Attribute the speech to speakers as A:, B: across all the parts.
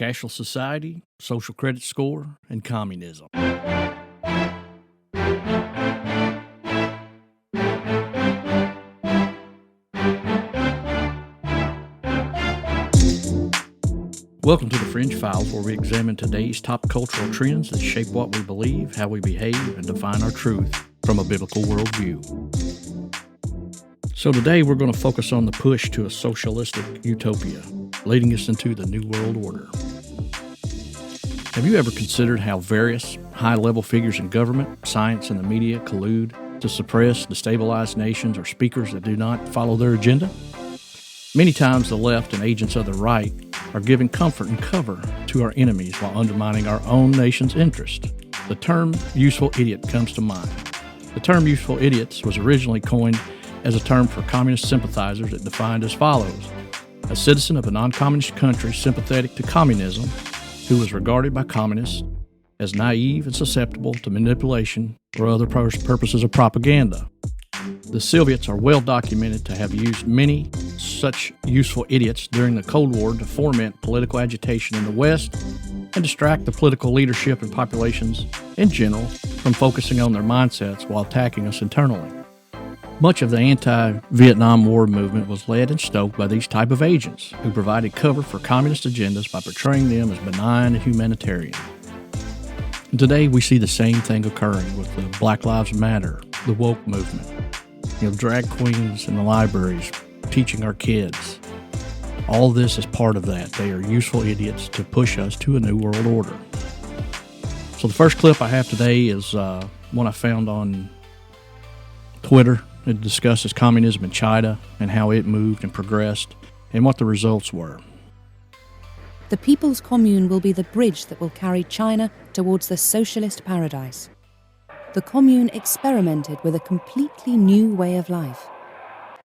A: cashless society, social credit score, and communism. Welcome to the Fringe Files, where we examine today's top cultural trends that shape what we believe, how we behave, and define our truth from a biblical worldview. So today we're going to focus on the push to a socialistic utopia, leading us into the New World Order. Have you ever considered how various high-level figures in government, science, and the media collude to suppress, destabilize nations or speakers that do not follow their agenda? Many times the left and agents of the right are giving comfort and cover to our enemies while undermining our own nation's interest. The term useful idiot comes to mind. The term useful idiots was originally coined as a term for communist sympathizers that defined as follows: a citizen of a non-communist country sympathetic to communism who was regarded by communists as naive and susceptible to manipulation or other purposes of propaganda. The Soviets are well documented to have used many such useful idiots during the Cold War to foment political agitation in the West and distract the political leadership and populations in general from focusing on their mindsets while attacking us internally. Much of the anti-Vietnam War movement was led and stoked by these type of agents who provided cover for communist agendas by portraying them as benign and humanitarian. And today we see the same thing occurring with the Black Lives Matter, the woke movement, drag queens in the libraries teaching our kids. All this is part of that. They are useful idiots to push us to a new world order. So the first clip I have today is one I found on Twitter. It discusses communism in China and how it moved and progressed and what the results were.
B: The People's Commune will be the bridge that will carry China towards the socialist paradise. The Commune experimented with a completely new way of life.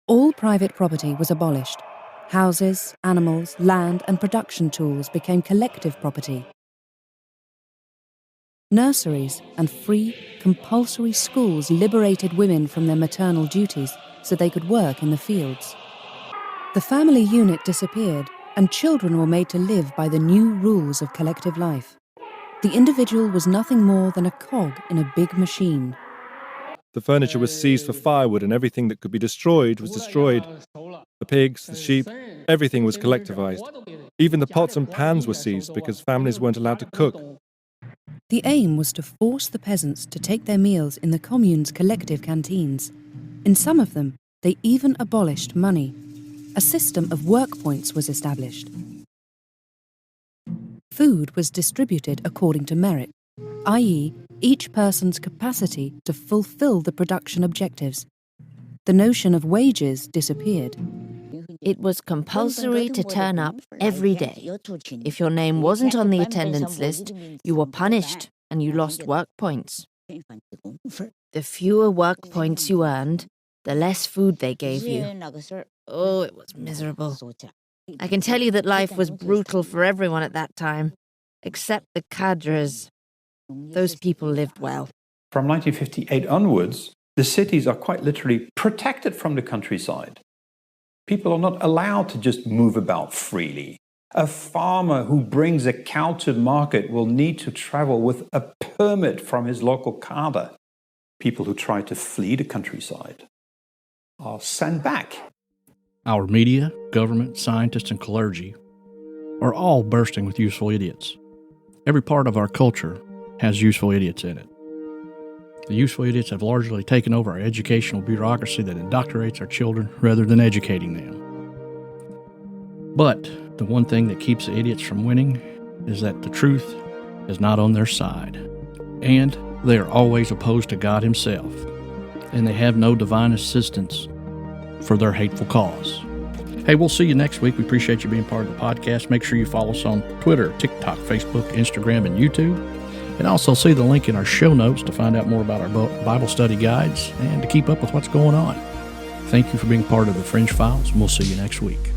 B: All private property was abolished. Houses, animals, land, and production tools became collective property. Nurseries and free, compulsory schools liberated women from their maternal duties so they could work in the fields. The family unit disappeared, and children were made to live by the new rules of collective life. The individual was nothing more than a cog in a big machine.
C: The furniture was seized for firewood, and everything that could be destroyed was destroyed. The pigs, the sheep, everything was collectivized. Even the pots and pans were seized because families weren't allowed to cook.
B: The aim was to force the peasants to take their meals in the commune's collective canteens. In some of them, they even abolished money. A system of work points was established. Food was distributed according to merit, i.e., each person's capacity to fulfill the production objectives. The notion of wages disappeared.
D: It was compulsory to turn up every day. If your name wasn't on the attendance list, you were punished and you lost work points. The fewer work points you earned, the less food they gave you. Oh, it was miserable. I can tell you that life was brutal for everyone at that time, except the cadres. Those people lived well.
E: From 1958 onwards, the cities are quite literally protected from the countryside. People are not allowed to just move about freely. A farmer who brings a cow to market will need to travel with a permit from his local cadre. People who try to flee the countryside are sent back.
A: Our media, government, scientists, and clergy are all bursting with useful idiots. Every part of our culture has useful idiots in it. The useful idiots have largely taken over our educational bureaucracy that indoctrinates our children rather than educating them. But the one thing that keeps the idiots from winning is that the truth is not on their side. And they are always opposed to God Himself. And they have no divine assistance for their hateful cause. Hey, we'll see you next week. We appreciate you being part of the podcast. Make sure you follow us on Twitter, TikTok, Facebook, Instagram, and YouTube. And also see the link in our show notes to find out more about our Bible study guides and to keep up with what's going on. Thank you for being part of the Fringe Files, and we'll see you next week.